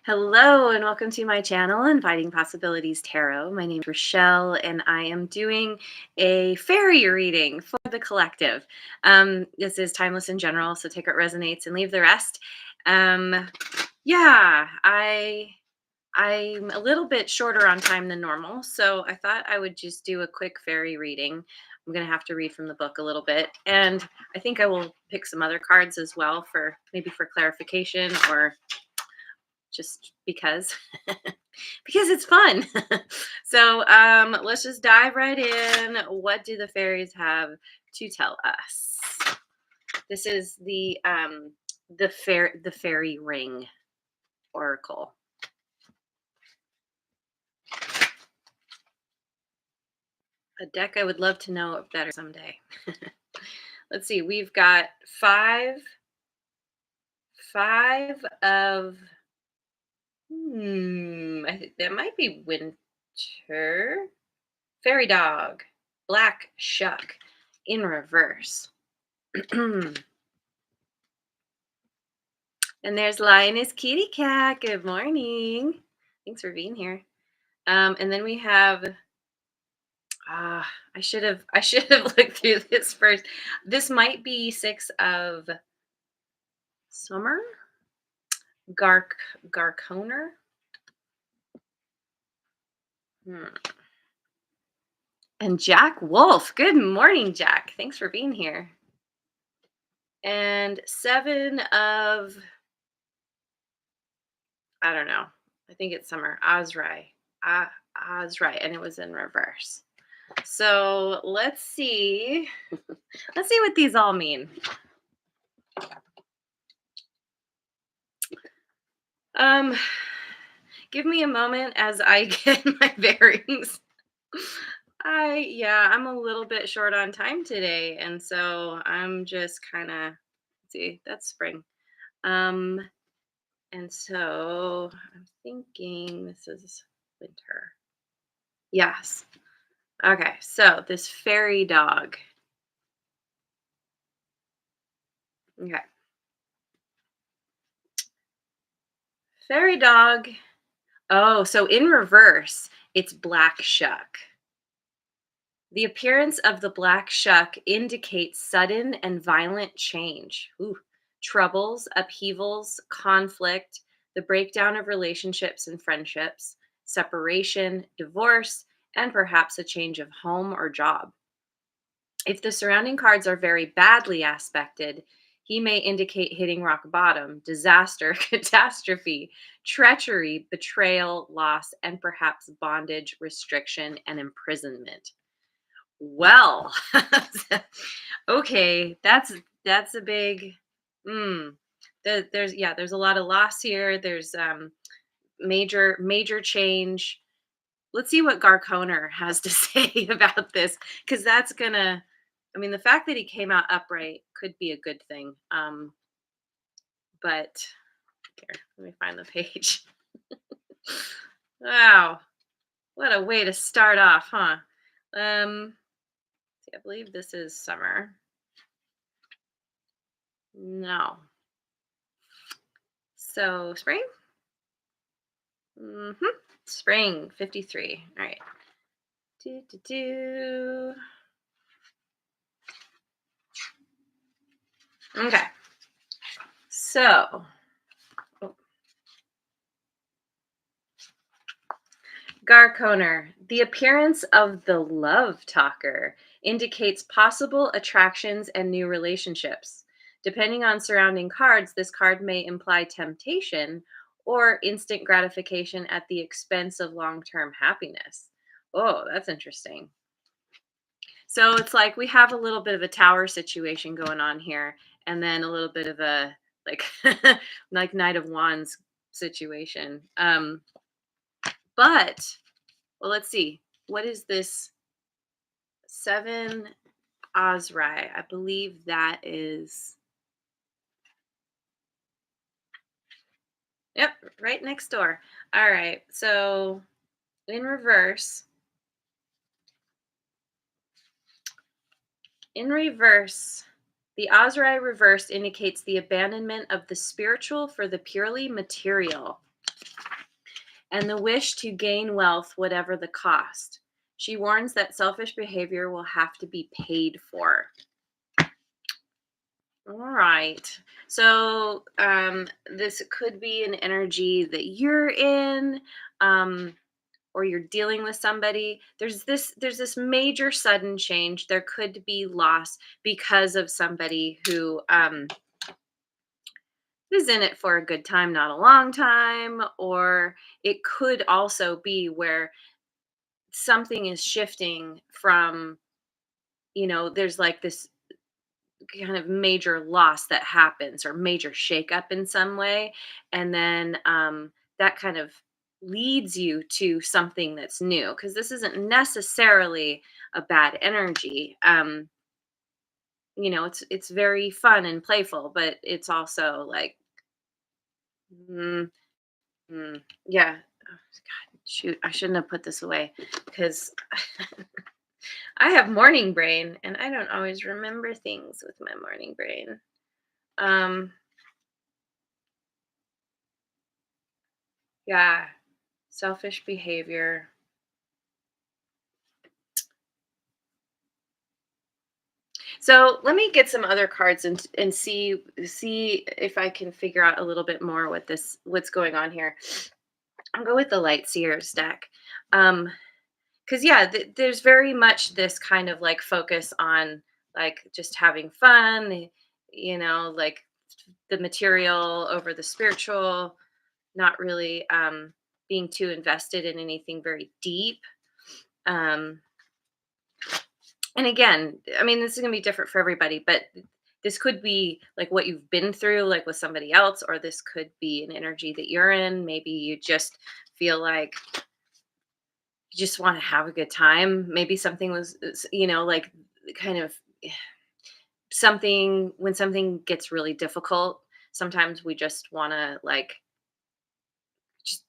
Hello and welcome to my channel, Inviting Possibilities Tarot. My name is Rochelle and I am doing a fairy reading for the collective. This is timeless in general, so take what resonates and leave the rest. Um, yeah, I'm a little bit shorter on time than normal, so I thought I would just do a quick fairy reading. I'm going to have to read from the book a little bit, and I think I will pick some other cards as well for maybe for clarification or just because because it's fun. So let's just dive right in. What do the fairies have to tell us? This is the fairy ring oracle. A deck I would love to know it better someday. Let's see, we've got five of that might be winter. Fairy dog, black shuck in reverse. And there's Lioness Kitty Cat. Good morning. Thanks for being here. And then we have I should have looked through this first. This might be six of summer. Garconer. Hmm. And Jack Wolf. Good morning, Jack. Thanks for being here. And seven of I don't know. I think it's summer. Ozrai. Ozrai, and it was in reverse. So let's see. Let's see what these all mean. Um, give me a moment as I get my bearings. I'm a little bit short on time today, and so I'm just kind of see, that's spring. Um, and so I'm thinking this is winter. Yes. Okay, so this fairy dog. Okay. Fairy dog. Oh, so in reverse, it's black shuck. The appearance of the black shuck indicates sudden and violent change. Ooh. Troubles, upheavals, conflict, the breakdown of relationships and friendships, separation, divorce, and perhaps a change of home or job. If the surrounding cards are very badly aspected, he may indicate hitting rock bottom, disaster, catastrophe, treachery, betrayal, loss, and perhaps bondage, restriction, and imprisonment. Well, okay, that's a big there's a lot of loss here. There's major change. Let's see what Garconer has to say about this, because that's gonna, I mean, the fact that he came out upright could be a good thing. But here, let me find the page. Wow, what a way to start off, huh? I believe this is summer. No. So spring? Spring 53. All right. Do, do, do. Okay. So, Garconer, the appearance of the love talker indicates possible attractions and new relationships. Depending on surrounding cards, this card may imply temptation or instant gratification at the expense of long term happiness. Oh, that's interesting. So it's like we have a little bit of a tower situation going on here, and then a little bit of a like like Knight of Wands situation. But well, let's see. What is this? Seven Ozrai. I believe that is. Yep, right next door. All right. So in reverse. In reverse, the Ozrai reversed indicates the abandonment of the spiritual for the purely material. and the wish to gain wealth, whatever the cost. She warns that selfish behavior will have to be paid for. All right. So this could be an energy that you're in, um, or you're dealing with somebody. There's this major sudden change. There could be loss because of somebody who is in it for a good time, not a long time, or it could also be where something is shifting from, there's like this kind of major loss that happens or major shakeup in some way. And then that kind of leads you to something that's new because this isn't necessarily a bad energy. It's very fun and playful, but it's also like, mm, yeah. Oh, God, shoot, I shouldn't have put this away because I have morning brain and I don't always remember things with my morning brain. Um, yeah, selfish behavior. So let me get some other cards and see if I can figure out a little bit more what's going on here. I'll go with the Light Seers deck. Because yeah, there's very much this kind of like focus on like just having fun, like the material over the spiritual, not really being too invested in anything very deep. Um, and again, I mean, this is going to be different for everybody, but this could be like what you've been through, like with somebody else, or this could be an energy that you're in. Maybe you just feel like you just want to have a good time. Maybe something like kind of something when something gets really difficult. Sometimes we just want to like just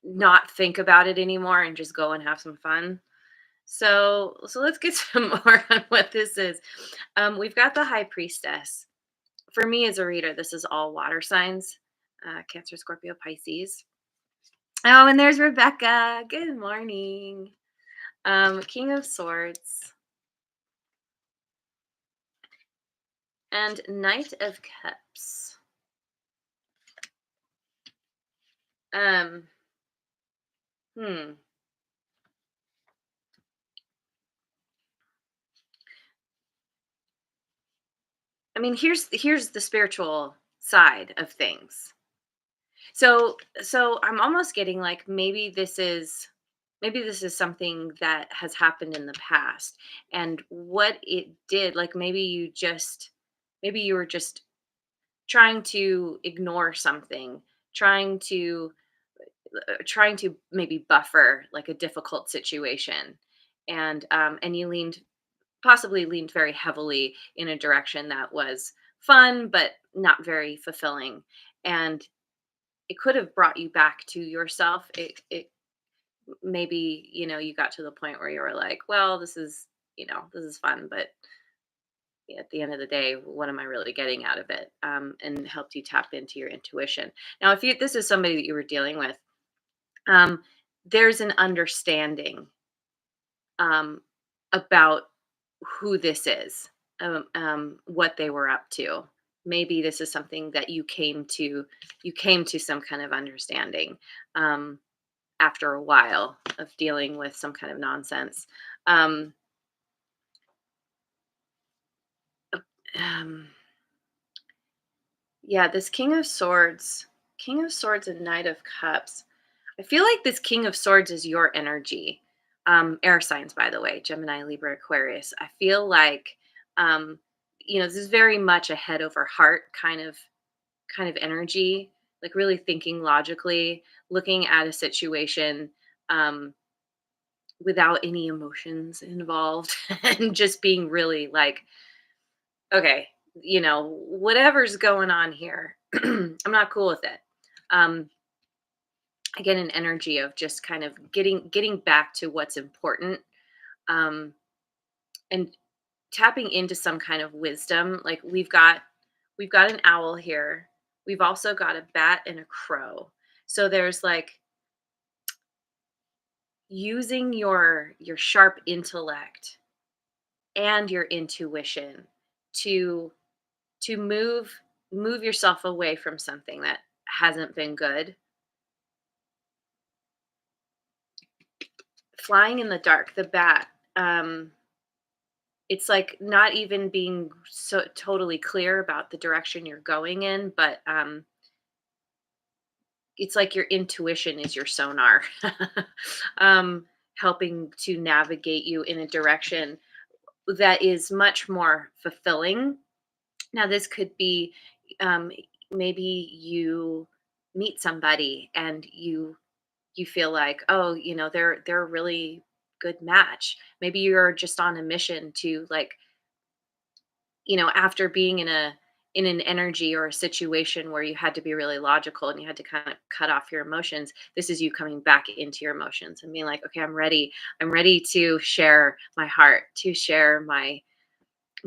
not think about it anymore and just go and have some fun. So let's get some more on what this is. We've got the High Priestess. For me as a reader, this is all water signs: Cancer, Scorpio, Pisces. Oh, and there's Rebecca. Good morning. King of Swords and Knight of Cups. Um, hmm. I mean, here's the spiritual side of things. So I'm almost getting like maybe this is something that has happened in the past, and what it did, like maybe you were just trying to ignore something, trying to trying to maybe buffer like a difficult situation, and you possibly leaned very heavily in a direction that was fun but not very fulfilling, and it could have brought you back to yourself. It maybe you got to the point where you were like, well, this is fun, but at the end of the day, what am I really getting out of it? And helped you tap into your intuition. Now, if this is somebody that you were dealing with, um, there's an understanding um, about who this is, what they were up to. Maybe this is something that you came to some kind of understanding um, after a while of dealing with some kind of nonsense. Um, um, yeah, this King of Swords and Knight of Cups. I feel like this King of Swords is your energy. Air signs, by the way, Gemini, Libra, Aquarius. I feel like um, this is very much a head over heart kind of energy, like really thinking logically, looking at a situation um, without any emotions involved, and just being really like, okay, whatever's going on here, I'm not cool with it. Um, I get an energy of just kind of getting back to what's important, um, and tapping into some kind of wisdom. Like we've got an owl here. We've also got a bat and a crow. So there's like using your sharp intellect and your intuition to move yourself away from something that hasn't been good. Flying in the dark, the bat, it's like not even being so totally clear about the direction you're going in, but it's like your intuition is your sonar, um, helping to navigate you in a direction that is much more fulfilling. Now, this could be um, maybe you meet somebody and you feel like, oh, they're a really good match. Maybe you're just on a mission to like, after being in an energy or a situation where you had to be really logical and you had to kind of cut off your emotions, this is you coming back into your emotions and being like, okay, I'm ready to share my heart, to share my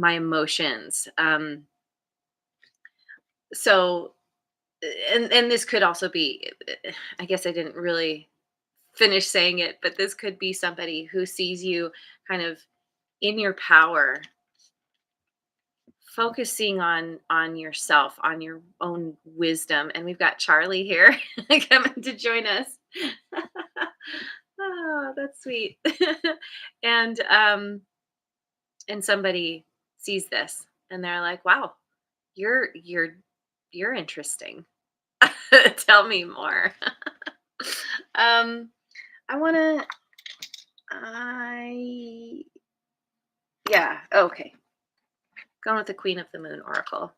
emotions. So and this could also be, I guess I didn't really finish saying it, but this could be somebody who sees you kind of in your power, focusing on yourself, on your own wisdom. And we've got Charlie here coming to join us. Oh, that's sweet. and and somebody sees this and they're like, wow, you're interesting. Tell me more. um I want to I yeah, okay. Going with the Queen of the Moon Oracle.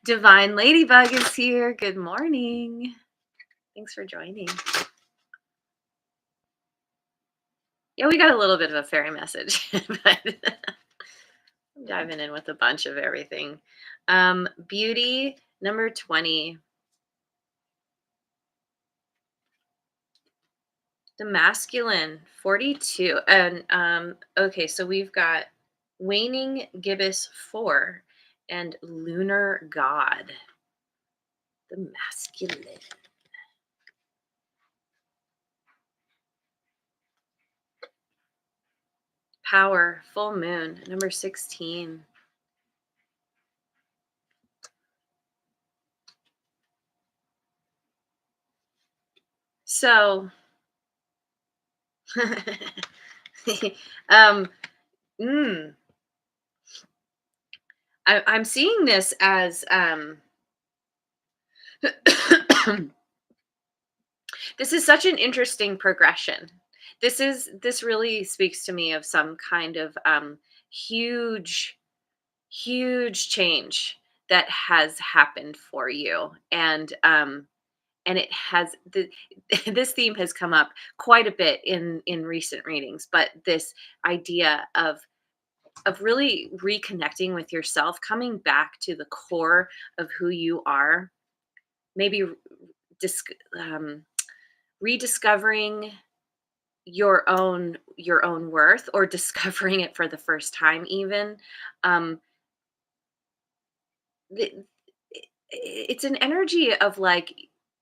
Divine Ladybug is here. Good morning. Thanks for joining. Yeah, we got a little bit of a fairy message, but I'm diving in with a bunch of everything. Beauty number 20. The masculine 42. And okay, so we've got waning gibbous 4 and lunar god. The masculine. Power, full moon, number 16. So, um, mm, I'm seeing this as this is such an interesting progression. This really speaks to me of some kind of huge, huge change that has happened for you, and it has this theme has come up quite a bit in recent readings, but this idea of really reconnecting with yourself, coming back to the core of who you are, maybe dis- um, rediscovering your own worth, or discovering it for the first time even. um the, it's an energy of like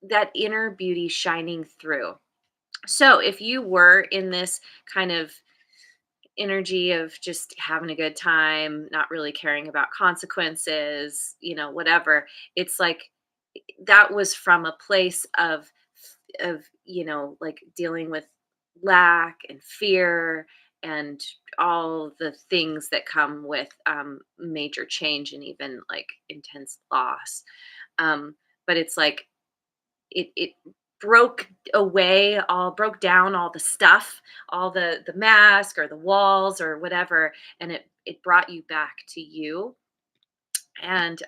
that inner beauty shining through. So if you were in this kind of energy of just having a good time, not really caring about consequences, whatever, it's like that was from a place of like dealing with lack and fear and all the things that come with major change and even like intense loss. But it's like it broke down all the stuff, all the mask or the walls or whatever, and it brought you back to you. And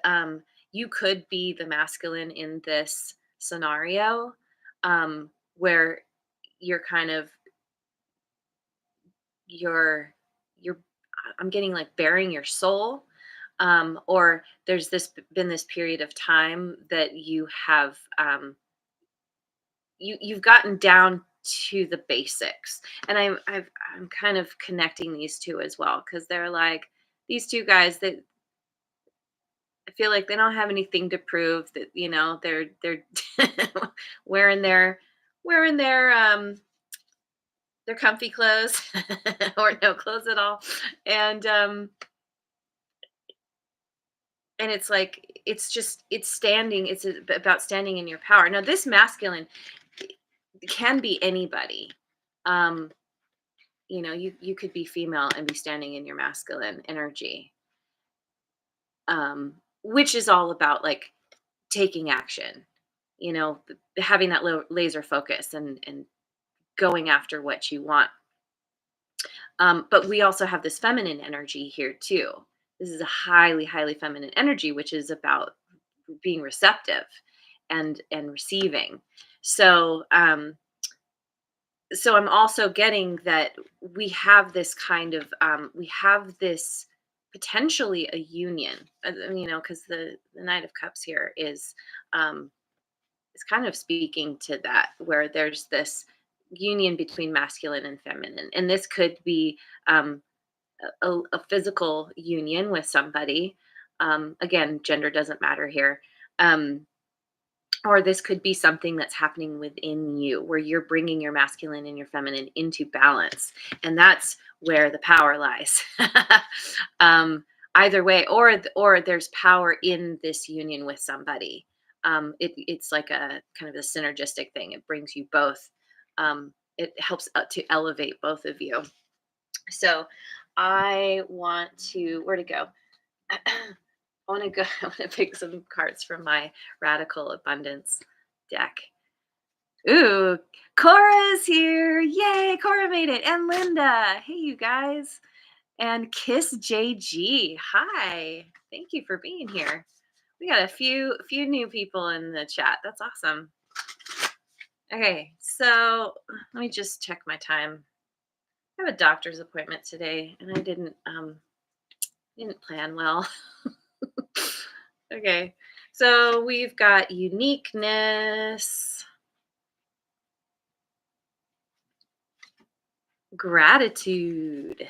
you could be the masculine in this scenario, where you're kind of you're I'm getting like bearing your soul, or there's this been this period of time that you have you've gotten down to the basics. And I'm kind of connecting these two as well, because they're like these two guys that I feel like they don't have anything to prove that, they're wearing their wearing their comfy clothes or no clothes at all. And and it's like it's standing, about standing in your power. Now this masculine can be anybody. Um you could be female and be standing in your masculine energy, which is all about like taking action, having that laser focus and going after what you want. But we also have this feminine energy here too. This is a highly, highly feminine energy, which is about being receptive and receiving. So, so I'm also getting that we have this potentially a union, because the Knight of Cups here is kind of speaking to that, where there's this union between masculine and feminine, and this could be um, a physical union with somebody. Again, gender doesn't matter here. Um, or this could be something that's happening within you, where you're bringing your masculine and your feminine into balance, and that's where the power lies. um, Either way, or there's power in this union with somebody. It's like a kind of a synergistic thing. It brings you both. It helps to elevate both of you. So I want to, where to go? I want to go. I want to pick some cards from my Radical Abundance deck. Ooh, Cora's here! Yay, Cora made it, and Linda. Hey, you guys, and Kiss JG. Hi, thank you for being here. We got a few new people in the chat. That's awesome. Okay, so let me just check my time. I have a doctor's appointment today, and I didn't plan well. Okay, so we've got uniqueness, gratitude,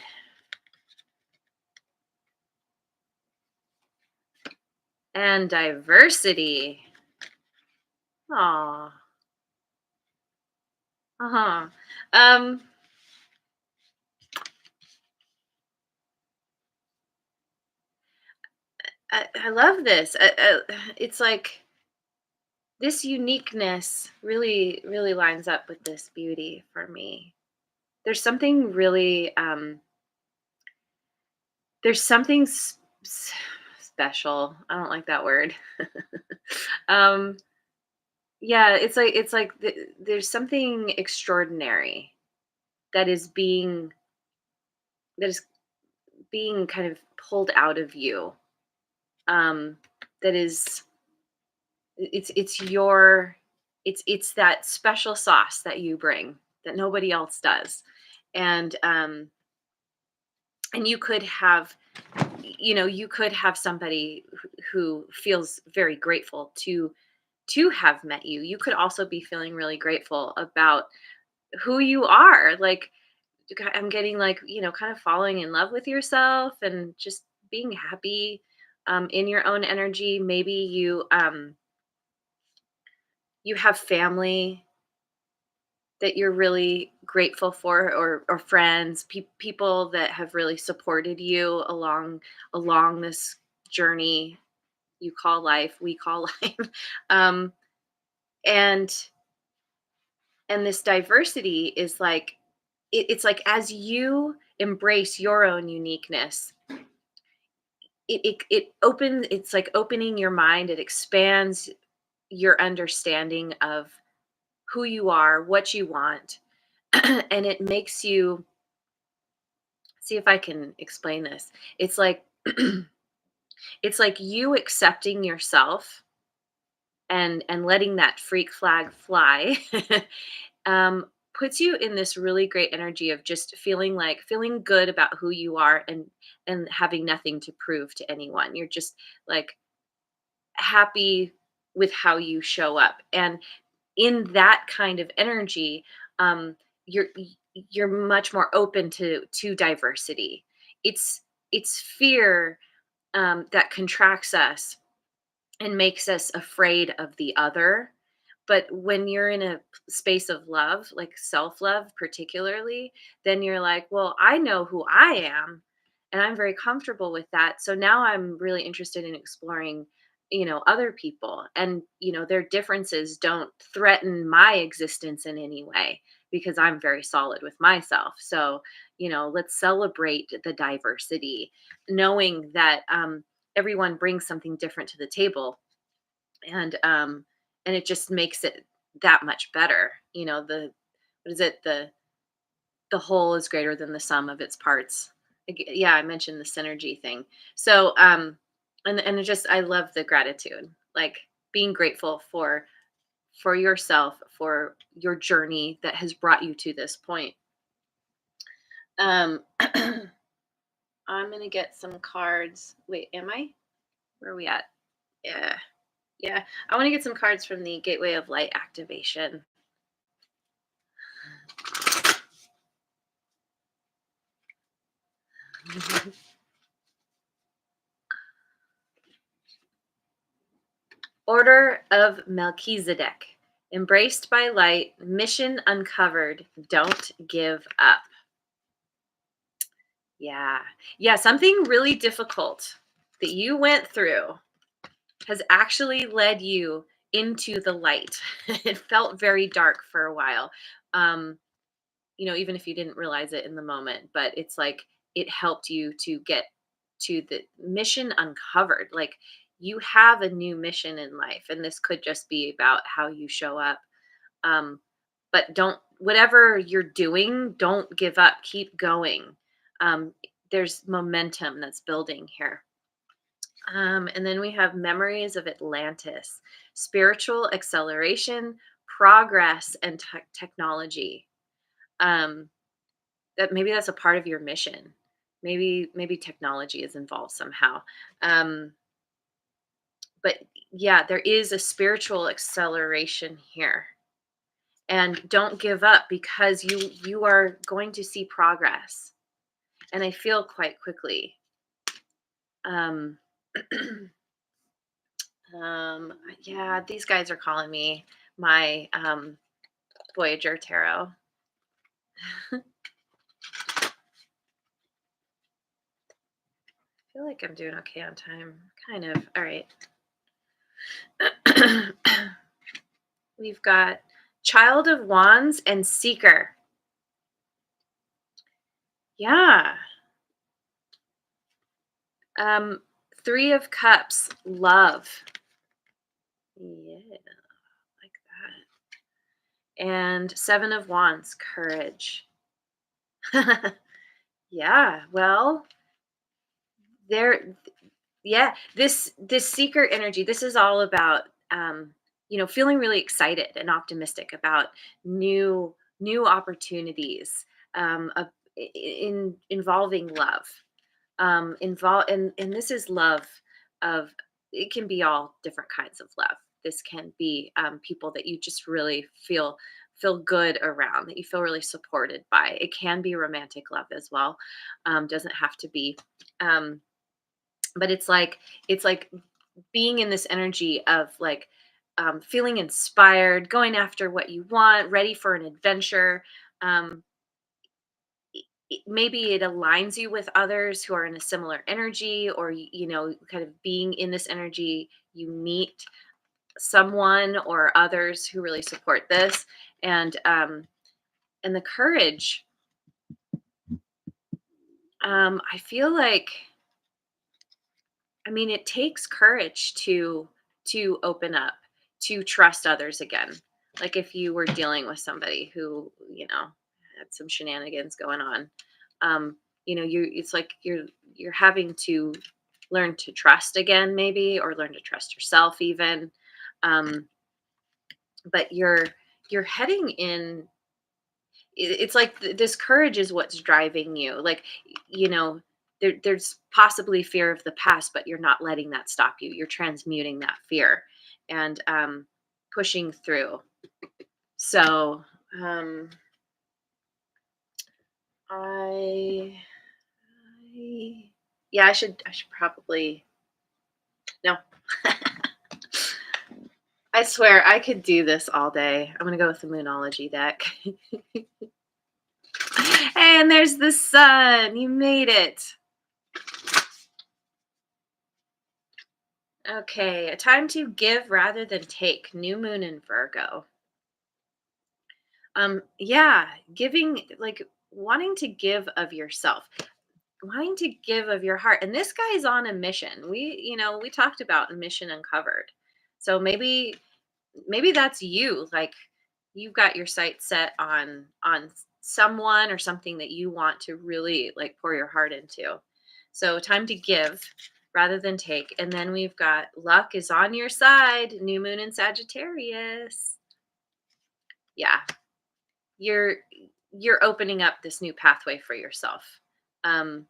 and diversity. Aw. Uh-huh. Um, I love this. It's like this uniqueness really, really lines up with this beauty for me. There's something really, there's something special. I don't like that word. um, yeah, it's like there's something extraordinary that is being that is being kind of pulled out of you. Um, that is it's your it's that special sauce that you bring that nobody else does. And um and you could have, you could have somebody who feels very grateful to have met you. You could also be feeling really grateful about who you are. Like, I'm getting like, kind of falling in love with yourself and just being happy in your own energy. Maybe you have family that you're really grateful for, or friends, people that have really supported you along this journey you call life, we call life. um and and this diversity is like, it's like as you embrace your own uniqueness, it opens, it's like opening your mind, it expands your understanding of who you are, what you want. And it makes you, see if I can explain this. It's like it's like you accepting yourself and letting that freak flag fly. um, Puts you in this really great energy of just feeling good about who you are, and having nothing to prove to anyone. You're just like happy with how you show up, and in that kind of energy, um, you're you're much more open to diversity. It's fear that contracts us, and makes us afraid of the other. But when you're in a space of love, like self-love particularly, then you're like, "Well, I know who I am, and I'm very comfortable with that. So now I'm really interested in exploring, other people, and, their differences don't threaten my existence in any way because I'm very solid with myself. So, let's celebrate the diversity, knowing that everyone brings something different to the table, and it just makes it that much better. The what is it? The whole is greater than the sum of its parts. Yeah, I mentioned the synergy thing. So and it just, I love the gratitude. Like being grateful for yourself, for your journey that has brought you to this point. Um I'm going to get some cards. Wait, am I? Where are we at? Yeah. Yeah. I want to get some cards from the Gateway of Light activation. Order of Melchizedek. Embraced by light, mission uncovered, don't give up. Yeah. Yeah, something really difficult that you went through has actually led you into the light. It felt very dark for a while. Um, even if you didn't realize it in the moment, but it's like it helped you to get to the mission uncovered. Like you have a new mission in life, and this could just be about how you show up. Um, but don't, whatever you're doing, don't give up. Keep going. Um, there's momentum that's building here. And then we have memories of Atlantis, spiritual acceleration, progress, and technology. Um, that maybe that's a part of your mission. Maybe technology is involved somehow. Um, but yeah, there is a spiritual acceleration here, and don't give up because you are going to see progress, and I feel quite quickly. Um, yeah, these guys are calling me my Voyager tarot. I feel like I'm doing okay on time, kind of. All right. We've got Child of Wands and Seeker. Yeah. Um, Three of Cups, love. Yeah, like that. And Seven of Wands, courage. Yeah, well, there, yeah, this seeker energy, this is all about feeling really excited and optimistic about new opportunities, in involving love. And this is love of, it can be all different kinds of love. This can be people that you just really feel good around, that you feel really supported by. It can be romantic love as well. Doesn't have to be. um, but it's like being in this energy of like feeling inspired, going after what you want, ready for an adventure. um, Maybe it aligns you with others who are in a similar energy, or kind of being in this energy, you meet someone or others who really support this. And the courage, I feel like, I mean, it takes courage to open up, to trust others again. Like if you were dealing with somebody who, had some shenanigans going on, it's like you're having to learn to trust again, maybe, or learn to trust yourself even. Um, but you're heading in. It's like this courage is what's driving you. Like, you know, there's possibly fear of the past, but you're not letting that stop you. You're transmuting that fear and pushing through. So um, I, I, yeah, I should probably no. I swear I could do this all day. I'm gonna go with the Moonology deck. And there's the sun. You made it. Okay, a time to give rather than take. New moon in Virgo. Yeah, giving, like, wanting to give of yourself, wanting to give of your heart. And this guy is on a mission. We talked about mission uncovered. So maybe that's you. Like, you've got your sight set on someone or something that you want to really, like, pour your heart into. So time to give rather than take. And then we've got luck is on your side. New moon in Sagittarius. Yeah, you're you're opening up this new pathway for yourself. Um,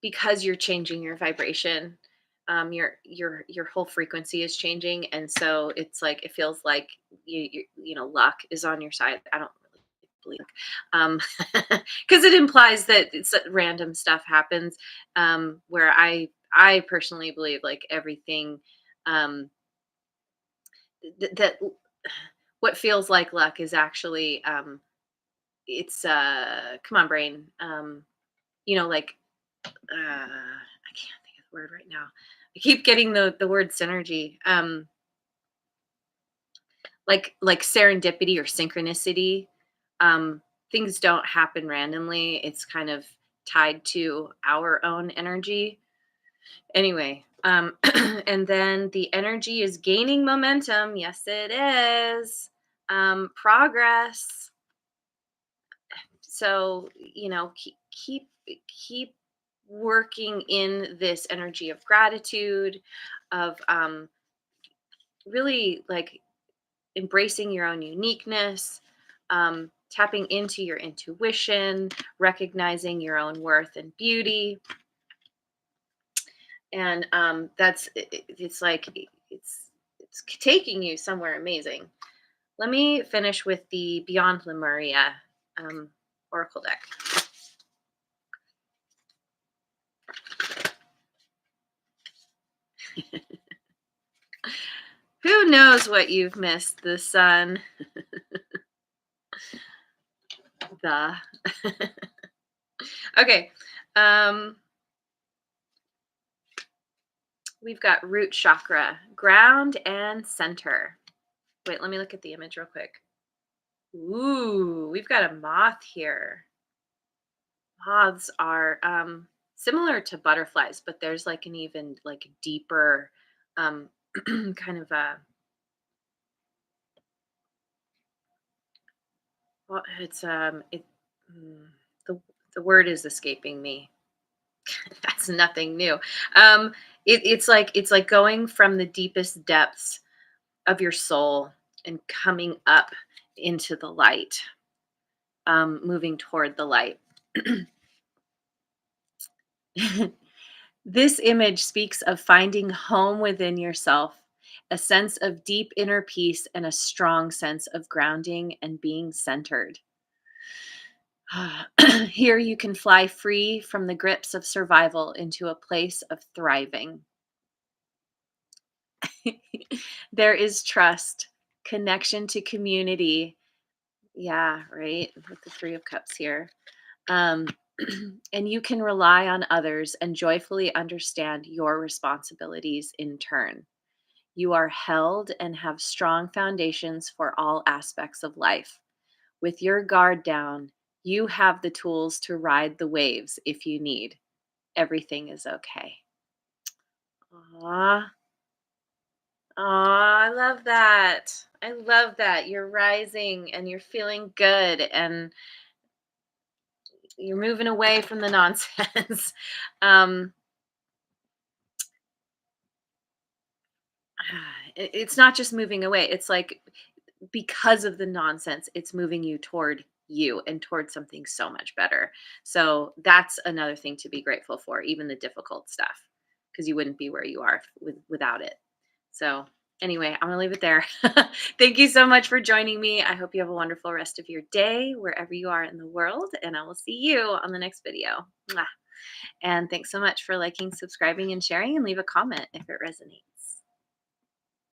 because you're changing your vibration, your whole frequency is changing, and so it's like, it feels like luck is on your side. I don't really believe, um because it implies that it's random stuff happens, where I personally believe, like, everything, um that what feels like luck is actually, it's come on, brain, like, I can't think of the word right now. I keep getting the word synergy. Like serendipity or synchronicity. Um, Things don't happen randomly. It's kind of tied to our own energy. Anyway, and then the energy is gaining momentum. Yes, it is. Progress. So, keep working in this energy of gratitude, of, really, like, embracing your own uniqueness, tapping into your intuition, recognizing your own worth and beauty. And it's like, it's taking you somewhere amazing. Let me finish with the Beyond Lemuria, um, oracle deck. Who knows what you've missed, the sun? The Okay. Um, we've got root chakra, ground and center. Wait, let me look at the image real quick. Ooh, we've got a moth here. Moths are, similar to butterflies, but there's, like, an even, like, deeper, um, kind of a, well, it's, mm, the the word is escaping me. That's nothing new. Um, it's like going from the deepest depths of your soul and coming up into the light, moving toward the light. This image speaks of finding home within yourself, a sense of deep inner peace, and a strong sense of grounding and being centered. Here you can fly free from the grips of survival into a place of thriving. There is trust, connection to community. Yeah, right. With the Three of Cups here. Um, and you can rely on others and joyfully understand your responsibilities in turn. You are held and have strong foundations for all aspects of life. With your guard down, you have the tools to ride the waves if you need. Everything is okay. Aww. Aw, I love that. I love that. You're rising and you're feeling good and you're moving away from the nonsense. um, it's not just moving away. It's like, because of the nonsense, it's moving you toward you and toward something so much better. So that's another thing to be grateful for, even the difficult stuff, because you wouldn't be where you are without it. So anyway, I'm gonna leave it there. Thank you so much for joining me. I hope you have a wonderful rest of your day wherever you are in the world, and I will see you on the next video. Mwah. And thanks so much for liking, subscribing, and sharing, and leave a comment if it resonates.